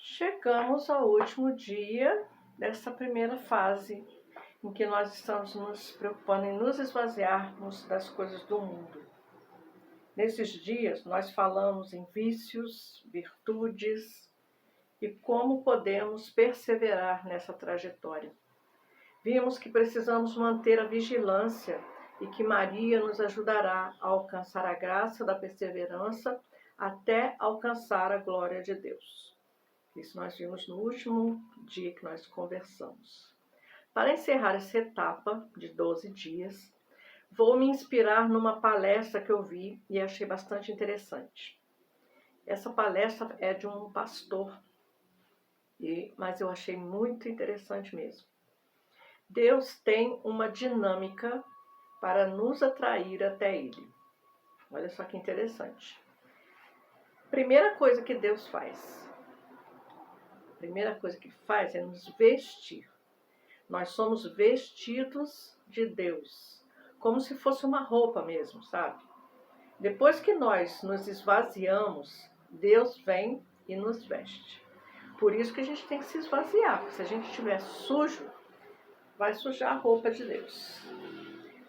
Chegamos ao último dia dessa primeira fase, em que nós estamos nos preocupando em nos esvaziarmos das coisas do mundo. Nesses dias, nós falamos em vícios, virtudes e como podemos perseverar nessa trajetória. Vimos que precisamos manter a vigilância e que Maria nos ajudará a alcançar a graça da perseverança até alcançar a glória de Deus. Isso nós vimos no último dia que nós conversamos. Para encerrar essa etapa de 12 dias, vou me inspirar numa palestra que eu vi e achei bastante interessante. Essa palestra é de um pastor, mas eu achei muito interessante mesmo. Deus tem uma dinâmica para nos atrair até Ele. Olha só que interessante. Primeira coisa que Deus faz. A primeira coisa que faz é nos vestir. Nós somos vestidos de Deus, como se fosse uma roupa mesmo, sabe? Depois que nós nos esvaziamos, Deus vem e nos veste. Por isso que a gente tem que se esvaziar, porque se a gente estiver sujo, vai sujar a roupa de Deus.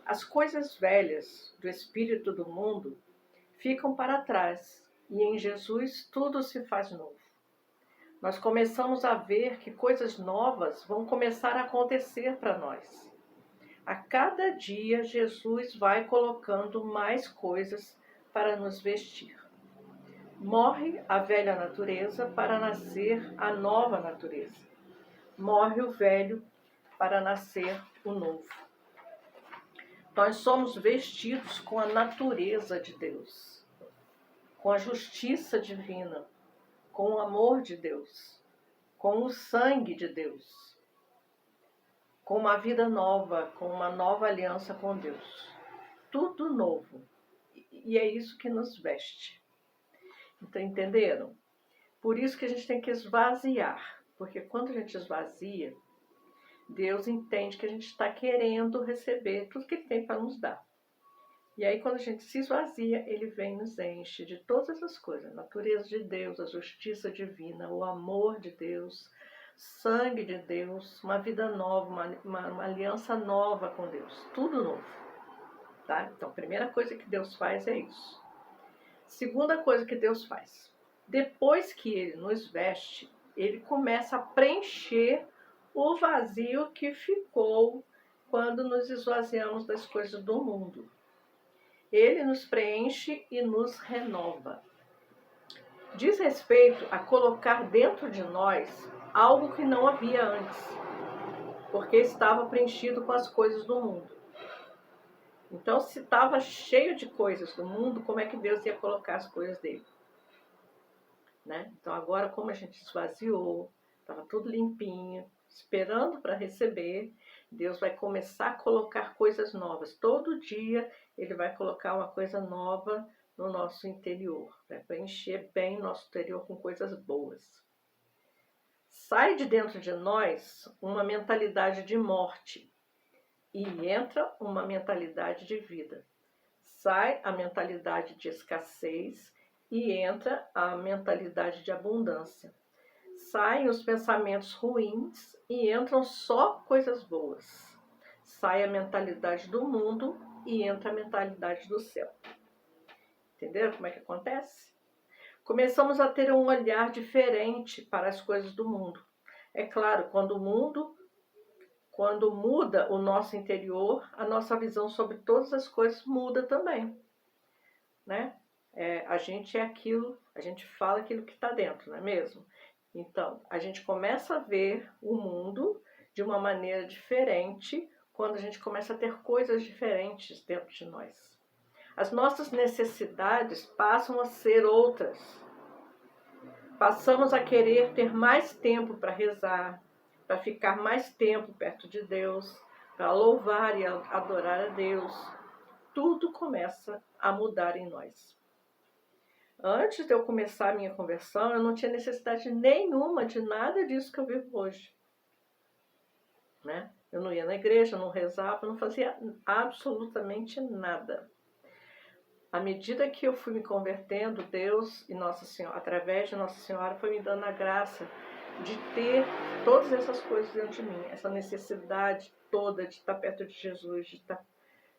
As coisas velhas do espírito do mundo ficam para trás e em Jesus tudo se faz novo. Nós começamos a ver que coisas novas vão começar a acontecer para nós. A cada dia, Jesus vai colocando mais coisas para nos vestir. Morre a velha natureza para nascer a nova natureza. Morre o velho para nascer o novo. Nós somos vestidos com a natureza de Deus, com a justiça divina, com o amor de Deus, com o sangue de Deus, com uma vida nova, com uma nova aliança com Deus. Tudo novo. E é isso que nos veste. Então, entenderam? Por isso que a gente tem que esvaziar. Porque quando a gente esvazia, Deus entende que a gente está querendo receber tudo que Ele tem para nos dar. E aí, quando a gente se esvazia, Ele vem e nos enche de todas as coisas. A natureza de Deus, a justiça divina, o amor de Deus, sangue de Deus, uma vida nova, uma aliança nova com Deus. Tudo novo. Tá? Então, a primeira coisa que Deus faz é isso. Segunda coisa que Deus faz. Depois que Ele nos veste, Ele começa a preencher o vazio que ficou quando nos esvaziamos das coisas do mundo. Ele nos preenche e nos renova. Diz respeito a colocar dentro de nós algo que não havia antes, porque estava preenchido com as coisas do mundo. Então, se estava cheio de coisas do mundo, como é que Deus ia colocar as coisas dele? Né? Então, agora, como a gente esvaziou, estava tudo limpinho, esperando para receber, Deus vai começar a colocar coisas novas. Todo dia Ele vai colocar uma coisa nova no nosso interior, para preencher bem nosso interior com coisas boas. Sai de dentro de nós uma mentalidade de morte e entra uma mentalidade de vida. Sai a mentalidade de escassez e entra a mentalidade de abundância. Saem os pensamentos ruins e entram só coisas boas. Sai a mentalidade do mundo e entra a mentalidade do céu. Entenderam como é que acontece? Começamos a ter um olhar diferente para as coisas do mundo. É claro, quando muda o nosso interior, a nossa visão sobre todas as coisas muda também. Né? A gente é aquilo, a gente fala aquilo que está dentro, não é mesmo? Então, a gente começa a ver o mundo de uma maneira diferente quando a gente começa a ter coisas diferentes dentro de nós. As nossas necessidades passam a ser outras. Passamos a querer ter mais tempo para rezar, para ficar mais tempo perto de Deus, para louvar e adorar a Deus. Tudo começa a mudar em nós. Antes de eu começar a minha conversão, eu não tinha necessidade nenhuma de nada disso que eu vivo hoje. Né? Eu não ia na igreja, não rezava, não fazia absolutamente nada. à medida que eu fui me convertendo, Deus e Nossa Senhora, através de Nossa Senhora, foi me dando a graça de ter todas essas coisas dentro de mim, essa necessidade toda de estar perto de Jesus, de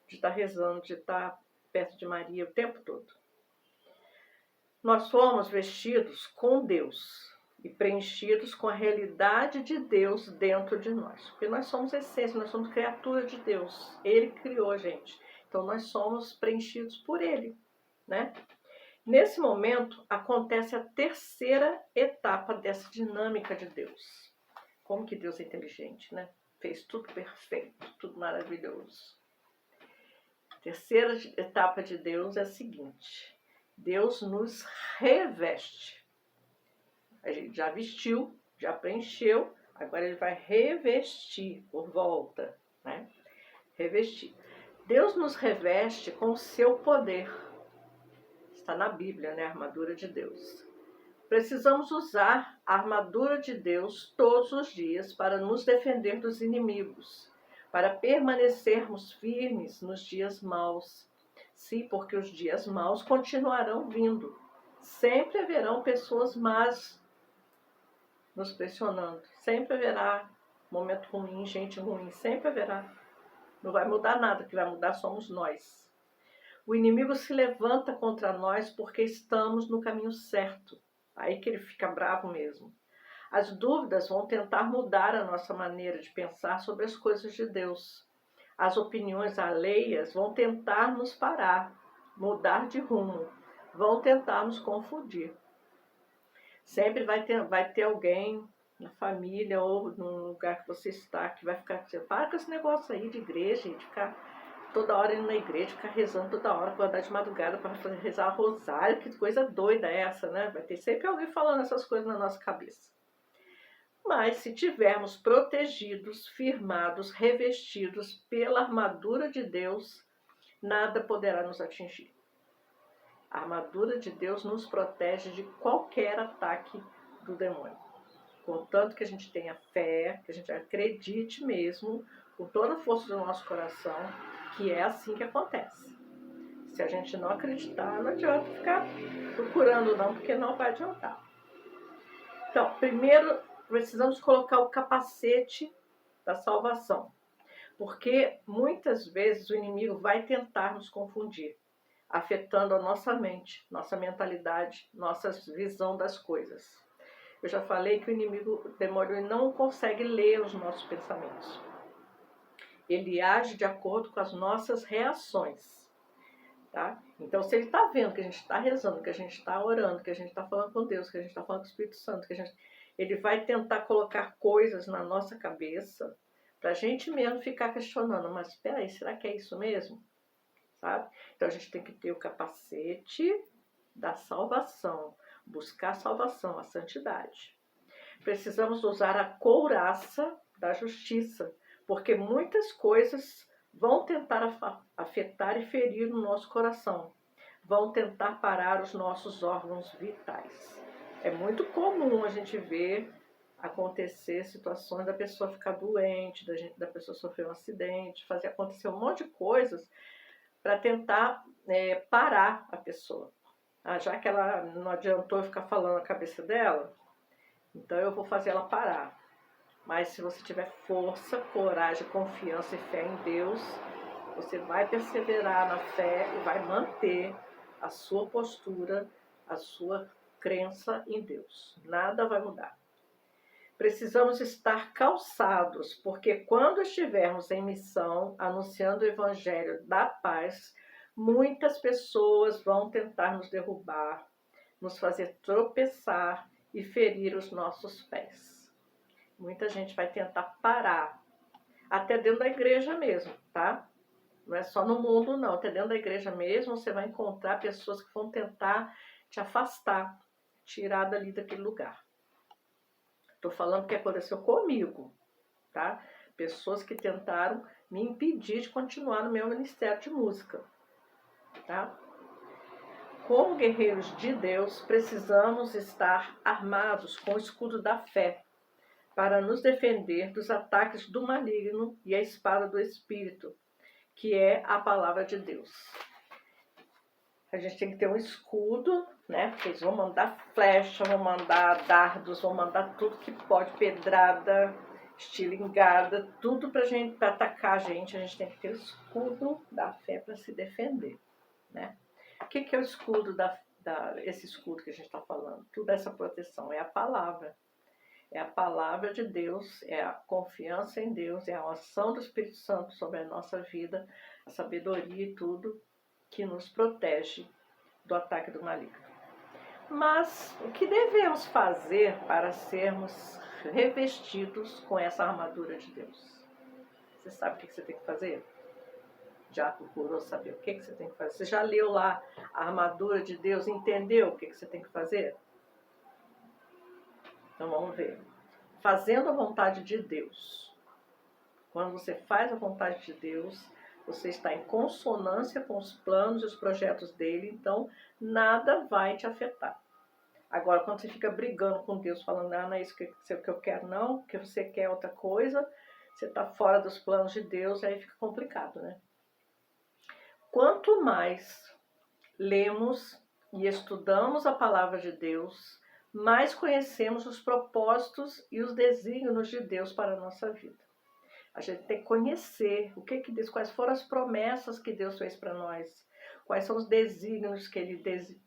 estar rezando, de estar perto de Maria o tempo todo. Nós fomos vestidos com Deus e preenchidos com a realidade de Deus dentro de nós. Porque nós somos essência, nós somos criatura de Deus. Ele criou a gente. Então nós somos preenchidos por Ele, né? Nesse momento acontece a terceira etapa dessa dinâmica de Deus. Como que Deus é inteligente, né? Fez tudo perfeito, tudo maravilhoso. A terceira etapa de Deus é a seguinte: Deus nos reveste. A gente já vestiu, já preencheu, agora ele vai revestir por volta, né? Revestir. Deus nos reveste com o seu poder. Está na Bíblia, né? A armadura de Deus. Precisamos usar a armadura de Deus todos os dias para nos defender dos inimigos, para permanecermos firmes nos dias maus. Sim, porque os dias maus continuarão vindo. Sempre haverão pessoas más nos pressionando. Sempre haverá momento ruim, gente ruim. Sempre haverá. Não vai mudar nada, o que vai mudar somos nós. O inimigo se levanta contra nós porque estamos no caminho certo. Aí que ele fica bravo mesmo. As dúvidas vão tentar mudar a nossa maneira de pensar sobre as coisas de Deus. As opiniões alheias vão tentar nos parar, mudar de rumo, vão tentar nos confundir. Sempre vai ter alguém na família ou no lugar que você está que vai ficar dizendo: para com esse negócio aí de igreja, de ficar toda hora indo na igreja, ficar rezando toda hora, acordar de madrugada para rezar rosário, que coisa doida é essa, né? Vai ter sempre alguém falando essas coisas na nossa cabeça. Mas se tivermos protegidos, firmados, revestidos pela armadura de Deus, nada poderá nos atingir. A armadura de Deus nos protege de qualquer ataque do demônio. Contanto que a gente tenha fé, que a gente acredite mesmo, com toda a força do nosso coração, que é assim que acontece. Se a gente não acreditar, não adianta ficar procurando não, porque não vai adiantar. Então, primeiro precisamos colocar o capacete da salvação, porque muitas vezes o inimigo vai tentar nos confundir, afetando a nossa mente, nossa mentalidade, nossa visão das coisas. Eu já falei que o inimigo, o demônio, não consegue ler os nossos pensamentos. Ele age de acordo com as nossas reações. Tá? Então, se ele está vendo que a gente está rezando, que a gente está orando, que a gente está falando com Deus, que a gente está falando com o Espírito Santo, ele vai tentar colocar coisas na nossa cabeça para a gente mesmo ficar questionando: mas espera aí, será que é isso mesmo? Sabe? Então, a gente tem que ter o capacete da salvação, buscar a salvação, a santidade. Precisamos usar a couraça da justiça, porque muitas coisas vão tentar afetar e ferir o nosso coração, vão tentar parar os nossos órgãos vitais. É muito comum a gente ver acontecer situações da pessoa ficar doente, da pessoa sofrer um acidente, fazer acontecer um monte de coisas para tentar parar a pessoa. Já que ela não adiantou ficar falando na cabeça dela, então eu vou fazer ela parar. Mas se você tiver força, coragem, confiança e fé em Deus, você vai perseverar na fé e vai manter a sua postura, a sua crença em Deus. Nada vai mudar. Precisamos estar calçados, porque quando estivermos em missão, anunciando o Evangelho da paz, muitas pessoas vão tentar nos derrubar, nos fazer tropeçar e ferir os nossos pés. Muita gente vai tentar parar, até dentro da igreja mesmo, tá? Não é só no mundo, não. Até dentro da igreja mesmo, você vai encontrar pessoas que vão tentar te afastar, tirar dali daquele lugar. Estou falando que aconteceu comigo, tá? Pessoas que tentaram me impedir de continuar no meu ministério de música, tá? Como guerreiros de Deus, precisamos estar armados com o escudo da fé, para nos defender dos ataques do maligno e a espada do Espírito, que é a palavra de Deus. A gente tem que ter um escudo, né? Porque eles vão mandar flecha, vão mandar dardos, vão mandar tudo que pode, pedrada, estilingada, tudo pra atacar a gente tem que ter o escudo da fé para se defender, né? O que é o escudo esse escudo que a gente está falando? Toda essa proteção é a palavra. É a palavra de Deus, é a confiança em Deus, é a ação do Espírito Santo sobre a nossa vida, a sabedoria e tudo que nos protege do ataque do maligno. Mas o que devemos fazer para sermos revestidos com essa armadura de Deus? Você sabe o que você tem que fazer? Já procurou saber o que você tem que fazer? Você já leu lá a armadura de Deus, entendeu o que você tem que fazer? Então vamos ver. Fazendo a vontade de Deus. Quando você faz a vontade de Deus, você está em consonância com os planos e os projetos dele, então nada vai te afetar. Agora, quando você fica brigando com Deus, falando, não é isso que eu quero, não, que você quer outra coisa, você está fora dos planos de Deus, aí fica complicado, né? Quanto mais lemos e estudamos a palavra de Deus, mais conhecemos os propósitos e os desígnios de Deus para a nossa vida. A gente tem que conhecer o que Deus, quais foram as promessas que Deus fez para nós, quais são os desígnios que Ele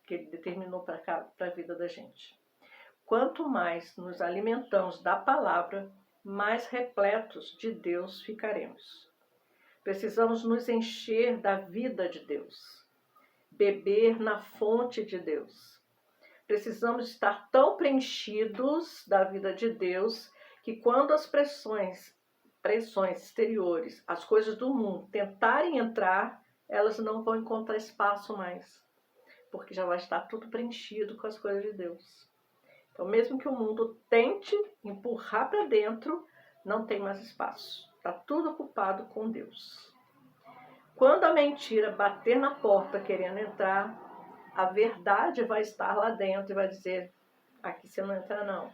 determinou para a vida da gente. Quanto mais nos alimentamos da palavra, mais repletos de Deus ficaremos. Precisamos nos encher da vida de Deus, beber na fonte de Deus. Precisamos estar tão preenchidos da vida de Deus que quando as pressões exteriores, as coisas do mundo tentarem entrar, elas não vão encontrar espaço mais, porque já vai estar tudo preenchido com as coisas de Deus. Então, mesmo que o mundo tente empurrar para dentro, não tem mais espaço. Está tudo ocupado com Deus. Quando a mentira bater na porta querendo entrar, a verdade vai estar lá dentro e vai dizer, aqui você não entra não.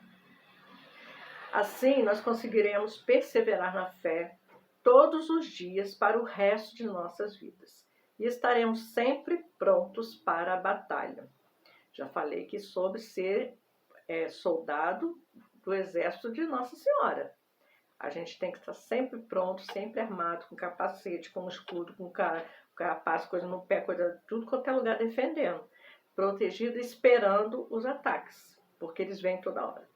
Assim, nós conseguiremos perseverar na fé todos os dias para o resto de nossas vidas. E estaremos sempre prontos para a batalha. Já falei aqui sobre ser soldado do exército de Nossa Senhora. A gente tem que estar sempre pronto, sempre armado, com capacete, com escudo, com capaz, coisa no pé, coisa, tudo quanto é lugar defendendo. Protegido, esperando os ataques, porque eles vêm toda hora.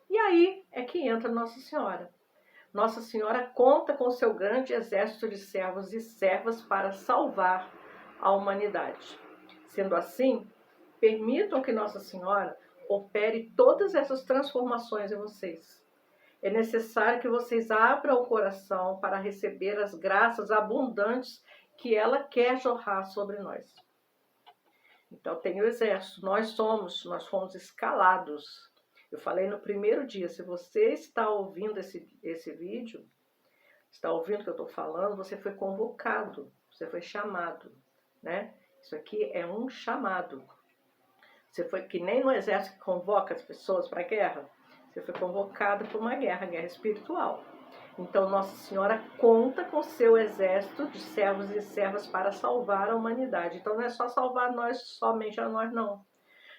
E aí é que entra Nossa Senhora. Nossa Senhora conta com seu grande exército de servos e servas para salvar a humanidade. Sendo assim, permitam que Nossa Senhora opere todas essas transformações em vocês. É necessário que vocês abram o coração para receber as graças abundantes que ela quer jorrar sobre nós. Então tem o exército, nós fomos escalados. Eu falei no primeiro dia, se você está ouvindo esse vídeo, está ouvindo o que eu estou falando, você foi convocado, você foi chamado, né? Isso aqui é um chamado. Você foi que nem no exército que convoca as pessoas para a guerra, você foi convocado para uma guerra espiritual. Então Nossa Senhora conta com seu exército de servos e servas para salvar a humanidade. Então não é só salvar nós, somente a nós, não.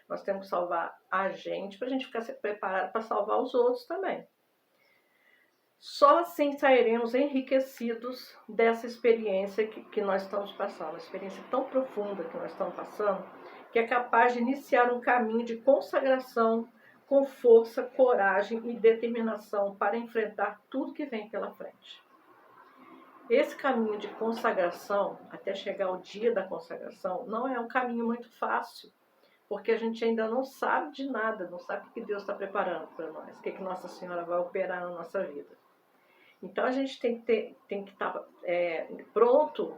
Nós temos que salvar a gente para a gente ficar preparado para salvar os outros também. Só assim sairemos enriquecidos dessa experiência que nós estamos passando, uma experiência tão profunda que nós estamos passando, que é capaz de iniciar um caminho de consagração com força, coragem e determinação para enfrentar tudo que vem pela frente. Esse caminho de consagração, até chegar ao dia da consagração, não é um caminho muito fácil, porque a gente ainda não sabe de nada, não sabe o que Deus está preparando para nós, o que Nossa Senhora vai operar na nossa vida. Então a gente tem que estar pronto,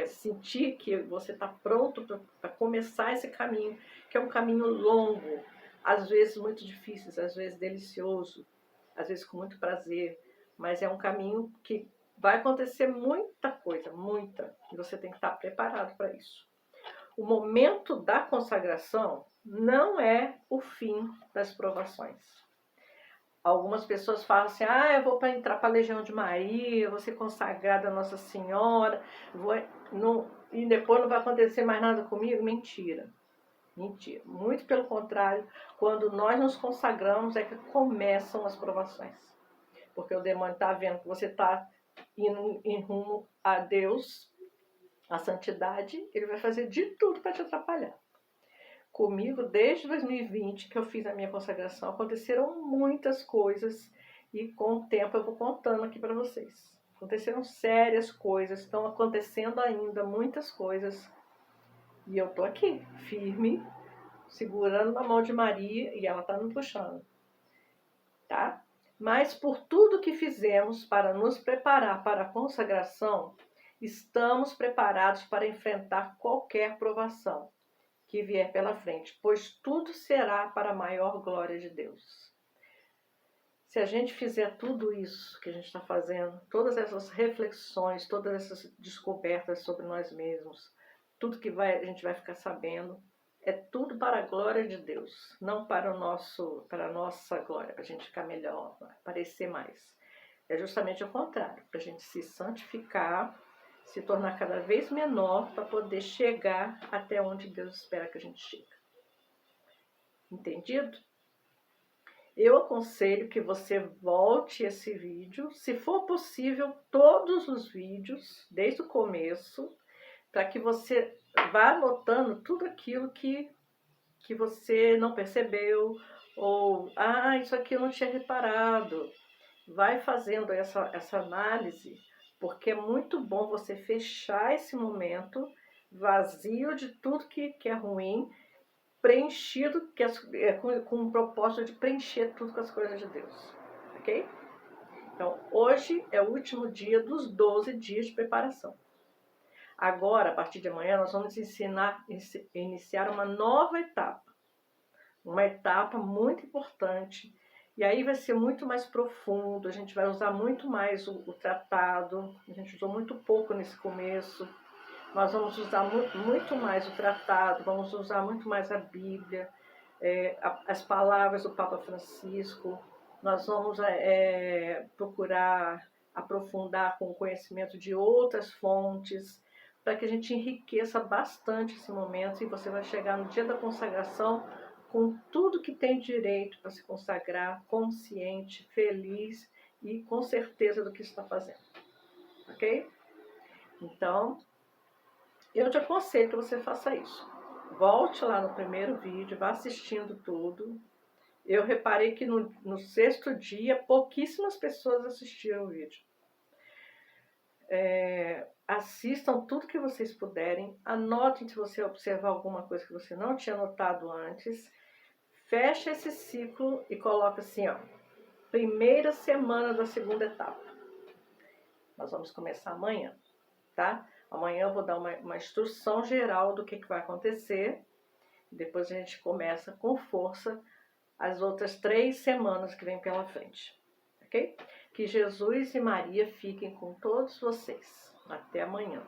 sentir que você está pronto para começar esse caminho, que é um caminho longo, às vezes muito difícil, às vezes delicioso, às vezes com muito prazer, mas é um caminho que vai acontecer muita coisa, muita, e você tem que estar preparado para isso. O momento da consagração não é o fim das provações. Algumas pessoas falam assim, eu vou para entrar para a Legião de Maria, vou ser consagrada a Nossa Senhora. e depois não vai acontecer mais nada comigo? Mentira. Mentira. Muito pelo contrário, quando nós nos consagramos é que começam as provações. Porque o demônio está vendo que você está indo em rumo a Deus, a santidade, ele vai fazer de tudo para te atrapalhar. Comigo, desde 2020, que eu fiz a minha consagração, aconteceram muitas coisas e com o tempo eu vou contando aqui para vocês. Aconteceram sérias coisas, estão acontecendo ainda muitas coisas e eu tô aqui, firme, segurando na mão de Maria e ela tá me puxando, tá? Mas por tudo que fizemos para nos preparar para a consagração, estamos preparados para enfrentar qualquer provação que vier pela frente, pois tudo será para a maior glória de Deus. Se a gente fizer tudo isso que a gente está fazendo, todas essas reflexões, todas essas descobertas sobre nós mesmos, tudo que a gente vai ficar sabendo, é tudo para a glória de Deus, não para a nossa glória, para a gente ficar melhor, parecer mais. É justamente o contrário, para a gente se santificar, se tornar cada vez menor para poder chegar até onde Deus espera que a gente chegue. Entendido? Eu aconselho que você volte esse vídeo, se for possível, todos os vídeos, desde o começo, para que você vá anotando tudo aquilo que você não percebeu, ou, isso aqui eu não tinha reparado. Vai fazendo essa análise, porque é muito bom você fechar esse momento vazio de tudo que é ruim, preenchido com o propósito de preencher tudo com as coisas de Deus, ok? Então, hoje é o último dia dos 12 dias de preparação. Agora, a partir de amanhã, nós vamos iniciar uma nova etapa. Uma etapa muito importante. E aí vai ser muito mais profundo, a gente vai usar muito mais o tratado, a gente usou muito pouco nesse começo. Nós vamos usar muito mais o tratado, vamos usar muito mais a Bíblia, as palavras do Papa Francisco. Nós vamos procurar aprofundar com o conhecimento de outras fontes, para que a gente enriqueça bastante esse momento e você vai chegar no dia da consagração com tudo que tem direito para se consagrar, consciente, feliz e com certeza do que está fazendo. Ok? Então, eu te aconselho que você faça isso. Volte lá no primeiro vídeo, vá assistindo tudo. Eu reparei que no 6º dia, pouquíssimas pessoas assistiram o vídeo. Assistam tudo que vocês puderem. Anotem se você observar alguma coisa que você não tinha notado antes. Fecha esse ciclo e coloca assim, ó, primeira semana da 2ª etapa. Nós vamos começar amanhã, tá? Amanhã eu vou dar uma instrução geral do que vai acontecer. Depois a gente começa com força as outras 3 semanas que vem pela frente, ok? Que Jesus e Maria fiquem com todos vocês. Até amanhã.